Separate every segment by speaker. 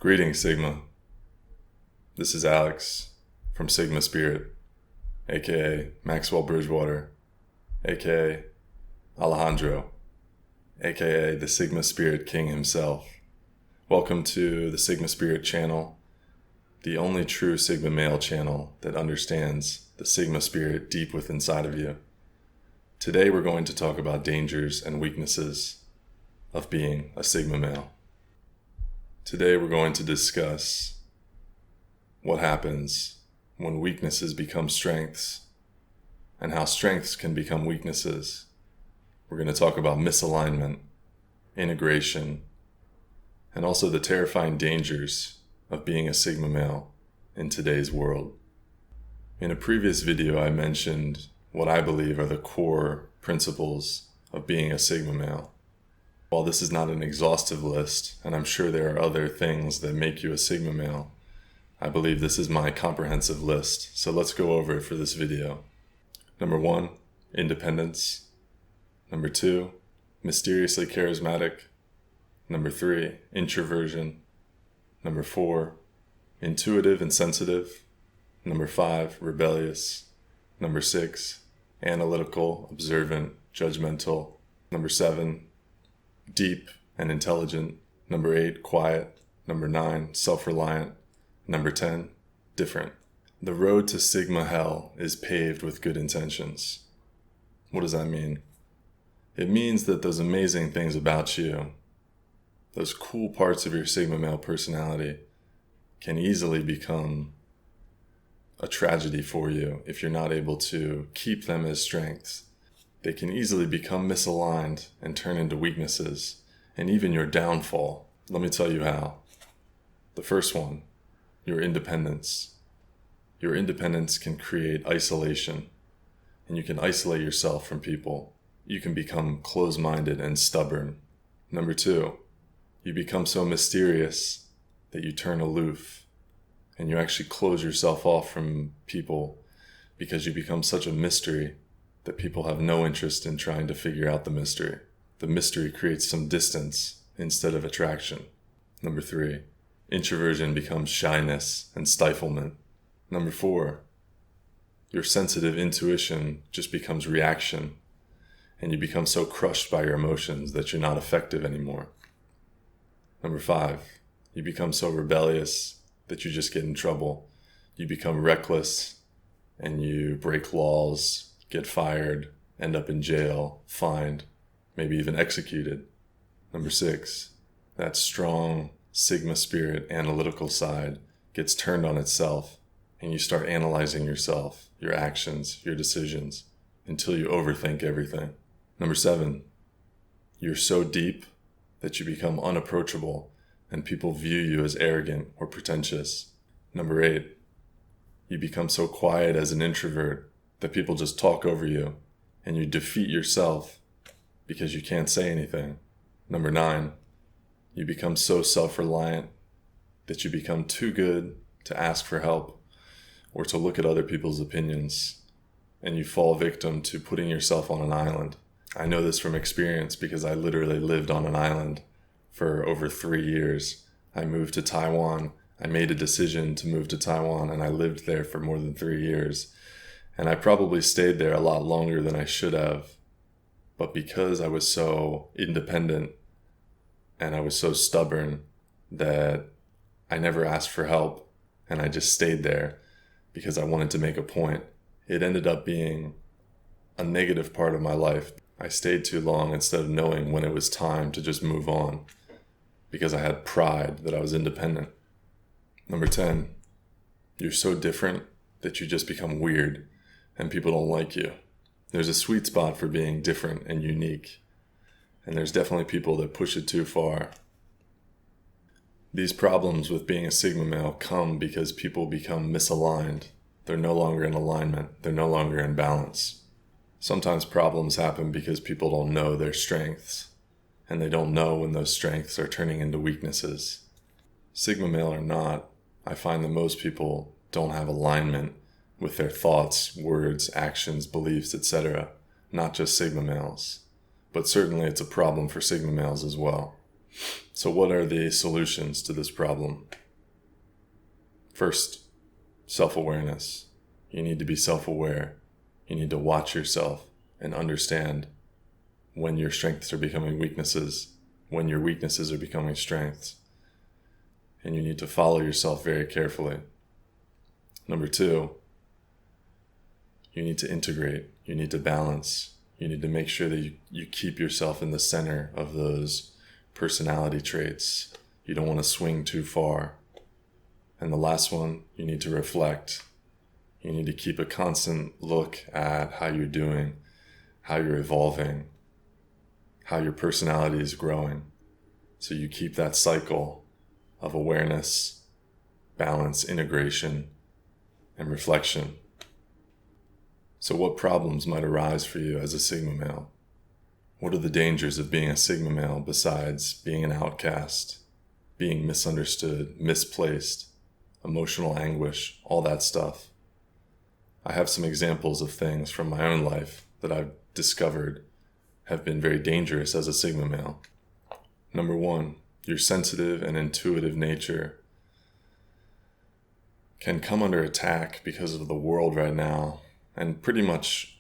Speaker 1: Greetings, Sigma. This is Alex from Sigma Spirit, aka Maxwell Bridgewater, aka Alejandro, aka the Sigma Spirit King himself. Welcome to the Sigma Spirit channel, the only true Sigma male channel that understands the Sigma Spirit deep within inside of you. Today we're going to talk about dangers and weaknesses of being a Sigma male. Today we're going to discuss what happens when weaknesses become strengths and how strengths can become weaknesses. We're going to talk about misalignment, integration, and also the terrifying dangers of being a Sigma male in today's world. In a previous video, I mentioned what I believe are the core principles of being a Sigma male. While this is not an exhaustive list, and I'm sure there are other things that make you a Sigma male, I believe this is my comprehensive list, so let's go over it for this video. Number 1, independence. Number 2, mysteriously charismatic. Number 3, introversion. Number 4, intuitive and sensitive. Number 5, rebellious. Number 6, analytical, observant, judgmental. Number 7, deep and intelligent. Number 8, quiet. Number 9, self-reliant. Number 10, different. The road to Sigma hell is paved with good intentions. What does that mean? It means that those amazing things about you, those cool parts of your Sigma male personality, can easily become a tragedy for you if you're not able to keep them as strengths. They can easily become misaligned and turn into weaknesses, and even your downfall. Let me tell you how. The first one, your independence. Your independence can create isolation, and you can isolate yourself from people. You can become closed-minded and stubborn. Number 2, you become so mysterious that you turn aloof, and you actually close yourself off from people because you become such a mystery that people have no interest in trying to figure out the mystery. The mystery creates some distance instead of attraction. Number 3, introversion becomes shyness and stiflement. Number 4, your sensitive intuition just becomes reaction, and you become so crushed by your emotions that you're not effective anymore. Number 5, you become so rebellious that you just get in trouble. You become reckless, and you break laws, get fired, end up in jail, fined, maybe even executed. Number 6, that strong Sigma spirit analytical side gets turned on itself, and you start analyzing yourself, your actions, your decisions, until you overthink everything. Number 7, you're so deep that you become unapproachable, and people view you as arrogant or pretentious. Number 8, you become so quiet as an introvert that people just talk over you, and you defeat yourself because you can't say anything. Number 9, you become so self-reliant that you become too good to ask for help or to look at other people's opinions, and you fall victim to putting yourself on an island. I know this from experience because I literally lived on an island for over 3 years. I moved to Taiwan. I made a decision to move to Taiwan, and I lived there for more than 3 years. And I probably stayed there a lot longer than I should have. But because I was so independent and I was so stubborn that I never asked for help, and I just stayed there because I wanted to make a point, it ended up being a negative part of my life. I stayed too long instead of knowing when it was time to just move on because I had pride that I was independent. Number 10, you're so different that you just become weird and people don't like you. There's a sweet spot for being different and unique, and there's definitely people that push it too far. These problems with being a Sigma male come because people become misaligned. They're no longer in alignment. They're no longer in balance. Sometimes problems happen because people don't know their strengths, and they don't know when those strengths are turning into weaknesses. Sigma male or not, I find that most people don't have alignment with their thoughts, words, actions, beliefs, etc. Not just Sigma males, but certainly it's a problem for Sigma males as well. So what are the solutions to this problem? First, self-awareness. You need to be self-aware. You need to watch yourself and understand when your strengths are becoming weaknesses, when your weaknesses are becoming strengths. And you need to follow yourself very carefully. Number two, you need to integrate. You need to balance. You need to make sure that you keep yourself in the center of those personality traits. You don't want to swing too far. And the last one, you need to reflect. You need to keep a constant look at how you're doing, how you're evolving, how your personality is growing. So you keep that cycle of awareness, balance, integration, and reflection. So what problems might arise for you as a Sigma male? What are the dangers of being a Sigma male besides being an outcast, being misunderstood, misplaced, emotional anguish, all that stuff? I have some examples of things from my own life that I've discovered have been very dangerous as a Sigma male. Number one, your sensitive and intuitive nature can come under attack because of the world right now. And pretty much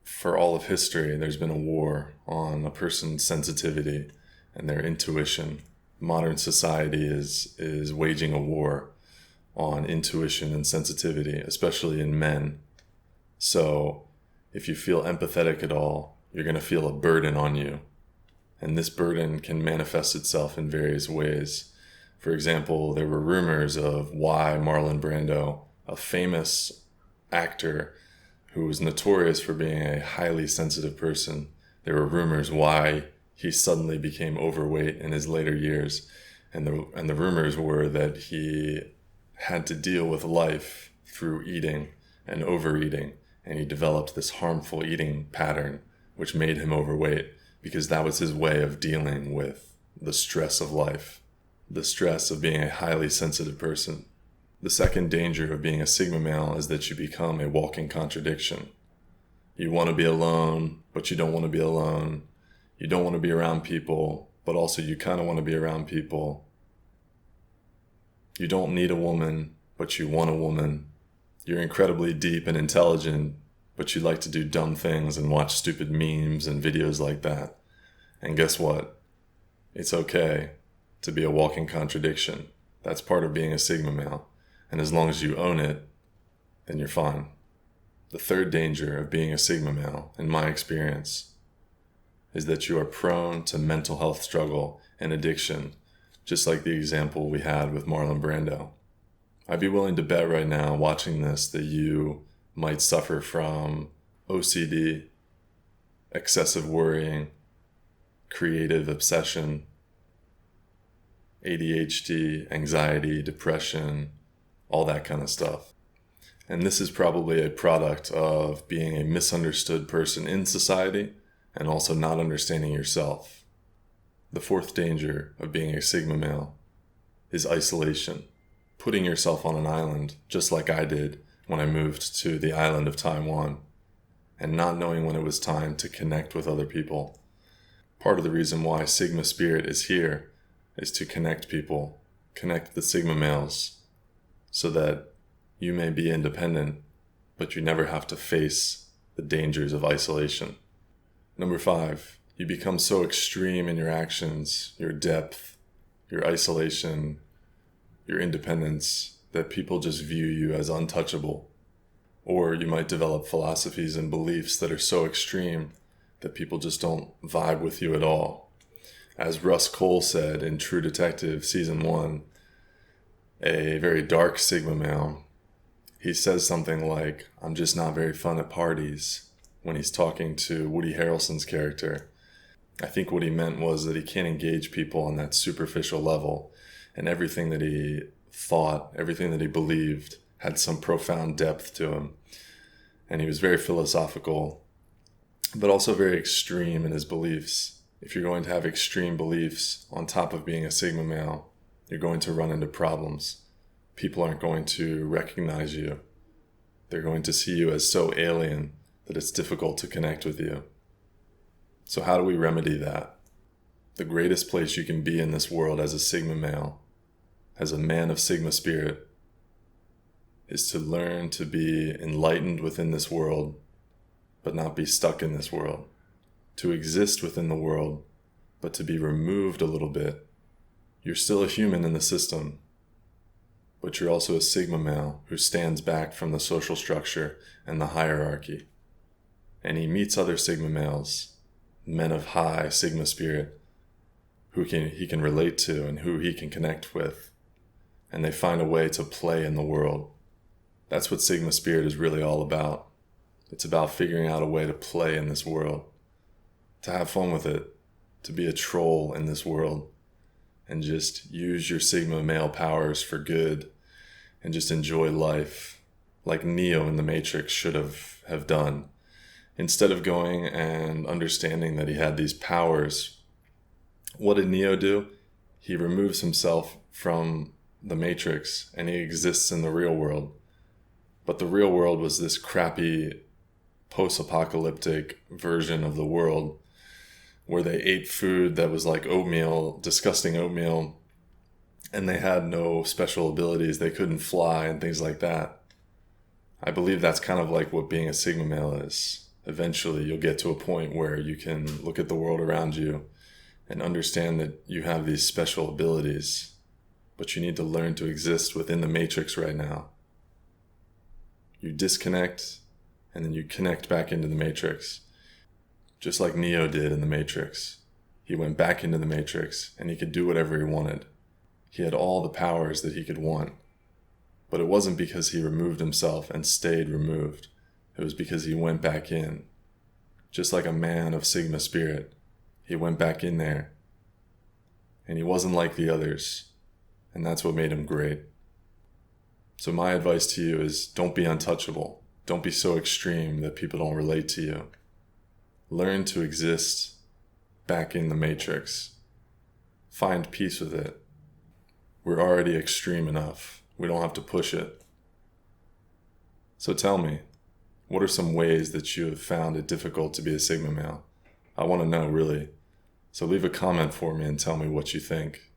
Speaker 1: for all of history, there's been a war on a person's sensitivity and their intuition. Modern society is waging a war on intuition and sensitivity, especially in men. So if you feel empathetic at all, you're going to feel a burden on you. And this burden can manifest itself in various ways. For example, there were rumors of why Marlon Brando, a famous actor who was notorious for being a highly sensitive person, there were rumors why he suddenly became overweight in his later years. And the rumors were that he had to deal with life through eating and overeating, and he developed this harmful eating pattern which made him overweight because that was his way of dealing with the stress of life, the stress of being a highly sensitive person. The second danger of being a Sigma male is that you become a walking contradiction. You want to be alone, but you don't want to be alone. You don't want to be around people, but also you kind of want to be around people. You don't need a woman, but you want a woman. You're incredibly deep and intelligent, but you like to do dumb things and watch stupid memes and videos like that. And guess what? It's okay to be a walking contradiction. That's part of being a Sigma male. And as long as you own it, then you're fine. The third danger of being a Sigma male, in my experience, is that you are prone to mental health struggle and addiction, just like the example we had with Marlon Brando. I'd be willing to bet right now, watching this, that you might suffer from OCD, excessive worrying, creative obsession, ADHD, anxiety, depression, all that kind of stuff. And this is probably a product of being a misunderstood person in society and also not understanding yourself. The fourth danger of being a Sigma male is isolation. Putting yourself on an island, just like I did when I moved to the island of Taiwan, and not knowing when it was time to connect with other people. Part of the reason why Sigma Spirit is here is to connect people, connect the Sigma males, so that you may be independent, but you never have to face the dangers of isolation. Number 5, you become so extreme in your actions, your depth, your isolation, your independence, that people just view you as untouchable. Or you might develop philosophies and beliefs that are so extreme that people just don't vibe with you at all. As Russ Cole said in True Detective Season 1, a very dark Sigma male, he says something like, "I'm just not very fun at parties," when he's talking to Woody Harrelson's character. I think what he meant was that he can't engage people on that superficial level, and everything that he thought, everything that he believed had some profound depth to him. And he was very philosophical, but also very extreme in his beliefs. If you're going to have extreme beliefs on top of being a Sigma male, you're going to run into problems. People aren't going to recognize you. They're going to see you as so alien that it's difficult to connect with you. So how do we remedy that? The greatest place you can be in this world as a Sigma male, as a man of Sigma spirit, is to learn to be enlightened within this world, but not be stuck in this world. To exist within the world, but to be removed a little bit. You're still a human in the system, but you're also a Sigma male who stands back from the social structure and the hierarchy. And he meets other Sigma males, men of high Sigma spirit, who he can relate to and who he can connect with. And they find a way to play in the world. That's what Sigma spirit is really all about. It's about figuring out a way to play in this world, to have fun with it, to be a troll in this world, and just use your Sigma male powers for good and just enjoy life like Neo in the Matrix should have done. Instead of going and understanding that he had these powers, what did Neo do? He removes himself from the Matrix and he exists in the real world. But the real world was this crappy post-apocalyptic version of the world where they ate food that was like oatmeal, disgusting oatmeal, and they had no special abilities. They couldn't fly and things like that. I believe that's kind of like what being a Sigma male is. Eventually, you'll get to a point where you can look at the world around you and understand that you have these special abilities, but you need to learn to exist within the Matrix right now. You disconnect, and then you connect back into the Matrix. Just like Neo did in the Matrix. He went back into the Matrix, and he could do whatever he wanted. He had all the powers that he could want. But it wasn't because he removed himself and stayed removed. It was because he went back in. Just like a man of Sigma spirit, he went back in there. And he wasn't like the others. And that's what made him great. So my advice to you is don't be untouchable. Don't be so extreme that people don't relate to you. Learn to exist back in the Matrix. Find peace with it. We're already extreme enough. We don't have to push it. So tell me, what are some ways that you have found it difficult to be a Sigma male? I want to know, really. So leave a comment for me and tell me what you think.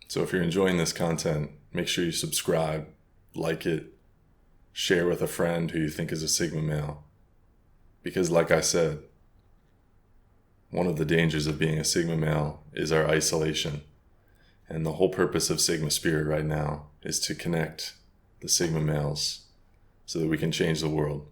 Speaker 1: So if you're enjoying this content, make sure you subscribe, like it, share with a friend who you think is a Sigma male. Because like I said, one of the dangers of being a Sigma male is our isolation. And the whole purpose of Sigma Spirit right now is to connect the Sigma males so that we can change the world.